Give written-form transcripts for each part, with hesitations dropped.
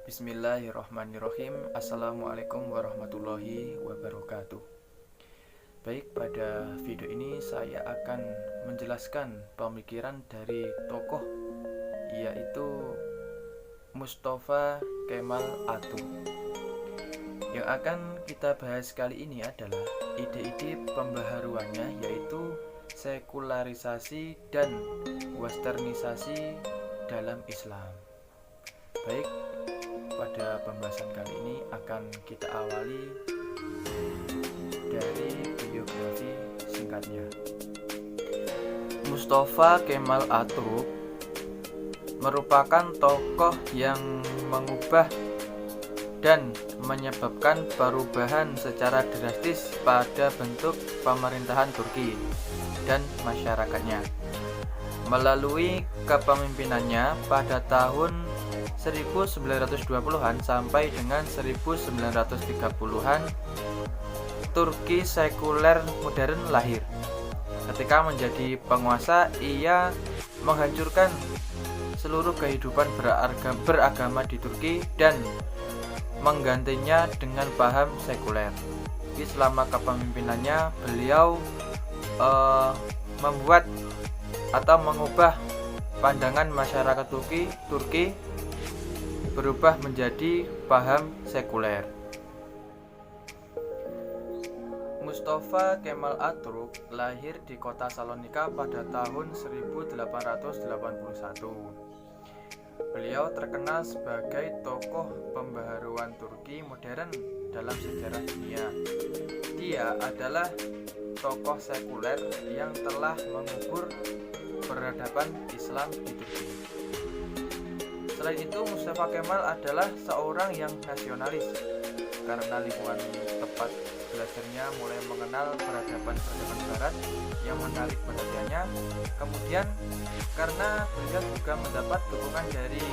Bismillahirrahmanirrahim. Assalamualaikum warahmatullahi wabarakatuh. Baik, pada video ini saya akan menjelaskan pemikiran dari tokoh yaitu Mustafa Kemal Atatürk. Yang akan kita bahas kali ini adalah ide-ide pembaharuannya, yaitu sekularisasi dan westernisasi dalam Islam. Baik, pada pembahasan kali ini akan kita awali dari biografi singkatnya. Mustafa Kemal Atatürk merupakan tokoh yang mengubah dan menyebabkan perubahan secara drastis pada bentuk pemerintahan Turki dan masyarakatnya. Melalui kepemimpinannya pada tahun 1920-an sampai dengan 1930-an, Turki sekuler modern lahir. Ketika menjadi penguasa, ia menghancurkan seluruh kehidupan beragama di Turki dan menggantinya dengan paham sekuler. Jadi selama kepemimpinannya beliau membuat atau mengubah pandangan masyarakat Turki berubah menjadi paham sekuler. Mustafa Kemal Atatürk lahir di kota Salonika pada tahun 1881. Beliau terkenal sebagai tokoh pembaharuan Turki modern dalam sejarah dunia. Dia adalah tokoh sekuler yang telah mengubur peradaban Islam di Turki. Selain itu, Mustafa Kemal adalah seorang yang nasionalis karena lingkungan tempat belajarnya mulai mengenal peradaban Barat yang menarik perhatiannya. Kemudian, karena beliau juga mendapat dukungan dari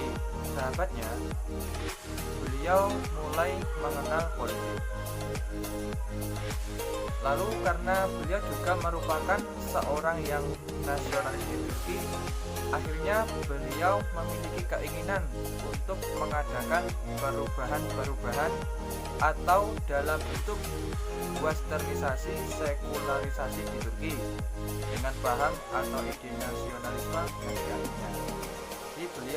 sahabatnya, beliau mulai mengenal politik. Lalu karena beliau juga merupakan seorang yang nasionalis di Turki, akhirnya beliau memiliki keinginan untuk mengadakan perubahan-perubahan atau dalam bentuk westernisasi, sekularisasi di Turki dengan paham atau ide nasionalisme yang dianutnya. Jadi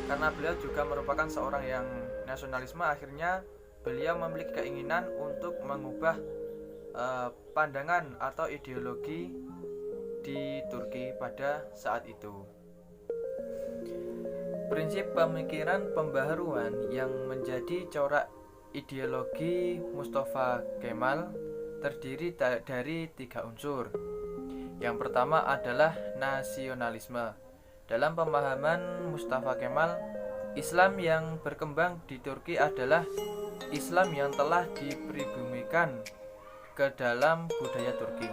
karena beliau juga merupakan seorang yang nasionalisme, akhirnya beliau memiliki keinginan untuk mengubah pandangan atau ideologi di Turki pada saat itu. Prinsip pemikiran pembaharuan yang menjadi corak ideologi Mustafa Kemal terdiri dari 3 unsur. Yang pertama adalah nasionalisme. Dalam pemahaman Mustafa Kemal, Islam yang berkembang di Turki adalah Islam yang telah dipribumikan ke dalam budaya Turki.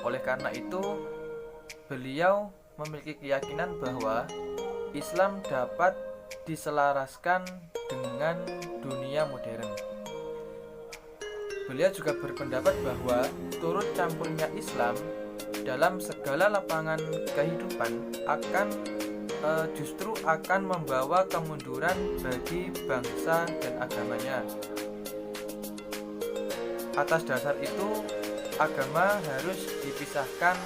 Oleh karena itu, beliau memiliki keyakinan bahwa Islam dapat diselaraskan dengan dunia modern. Beliau juga berpendapat bahwa turut campurnya Islam dalam segala lapangan kehidupan justru akan membawa kemunduran bagi bangsa dan agamanya. Atas dasar itu, agama harus dipisahkan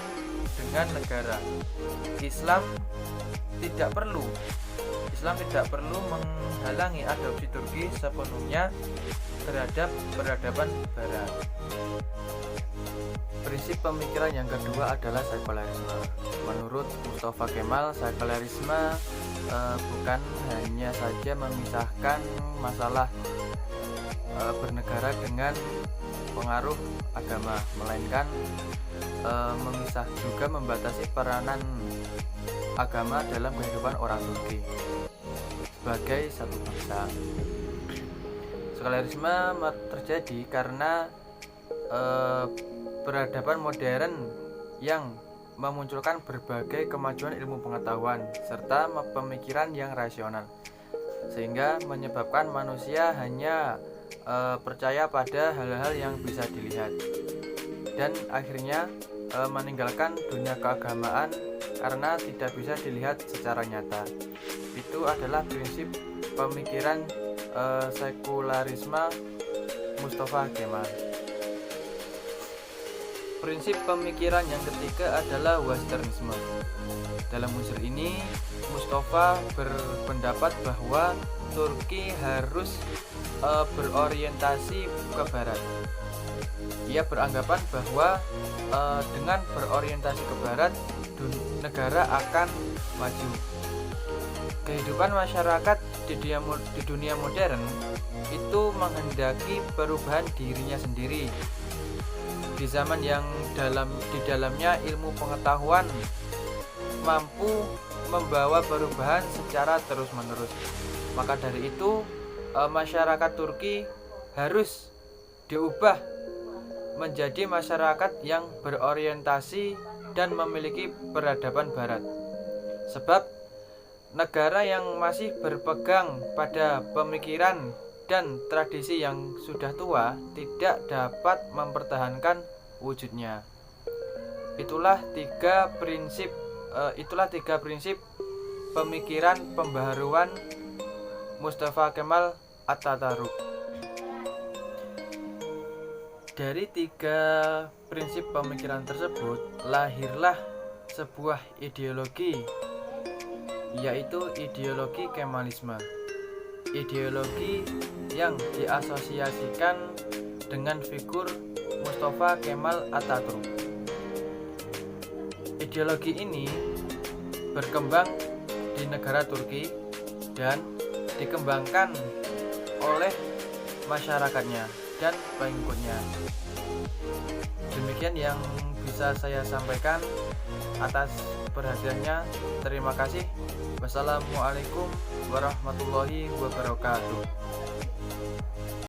dengan negara. Islam tidak perlu menghalangi adopsi Turki sepenuhnya terhadap peradaban Barat. Prinsip pemikiran yang kedua adalah sekularisme. Menurut Mustafa Kemal, sekularisme bukan hanya saja memisahkan masalah bernegara dengan pengaruh agama, melainkan juga membatasi peranan agama dalam kehidupan orang Turki sebagai satu bangsa. Sekularisme terjadi karena peradaban modern yang memunculkan berbagai kemajuan ilmu pengetahuan serta pemikiran yang rasional, sehingga menyebabkan manusia hanya percaya pada hal-hal yang bisa dilihat dan akhirnya meninggalkan dunia keagamaan karena tidak bisa dilihat secara nyata. Itu adalah prinsip pemikiran sekularisme Mustafa Kemal. Prinsip pemikiran yang ketiga adalah Westernisme. Dalam unsur ini, Mustafa berpendapat bahwa Turki harus berorientasi ke barat. Ia beranggapan bahwa dengan berorientasi ke barat, negara akan maju. Kehidupan masyarakat di dunia modern itu menghendaki perubahan dirinya sendiri. Di zaman yang di dalamnya ilmu pengetahuan mampu membawa perubahan secara terus-menerus. Maka dari itu, masyarakat Turki harus diubah menjadi masyarakat yang berorientasi dan memiliki peradaban barat. Sebab negara yang masih berpegang pada pemikiran dan tradisi yang sudah tua tidak dapat mempertahankan wujudnya. Itulah tiga prinsip pemikiran pembaharuan Mustafa Kemal Atatürk. Dari tiga prinsip pemikiran tersebut lahirlah sebuah ideologi, yaitu ideologi Kemalisme. Ideologi yang diasosiasikan dengan figur Mustafa Kemal Atatürk. Ideologi ini berkembang di negara Turki dan dikembangkan oleh masyarakatnya dan pengikutnya. Demikian yang bisa saya sampaikan. Atas perhatiannya, terima kasih. Wassalamualaikum warahmatullahi wabarakatuh.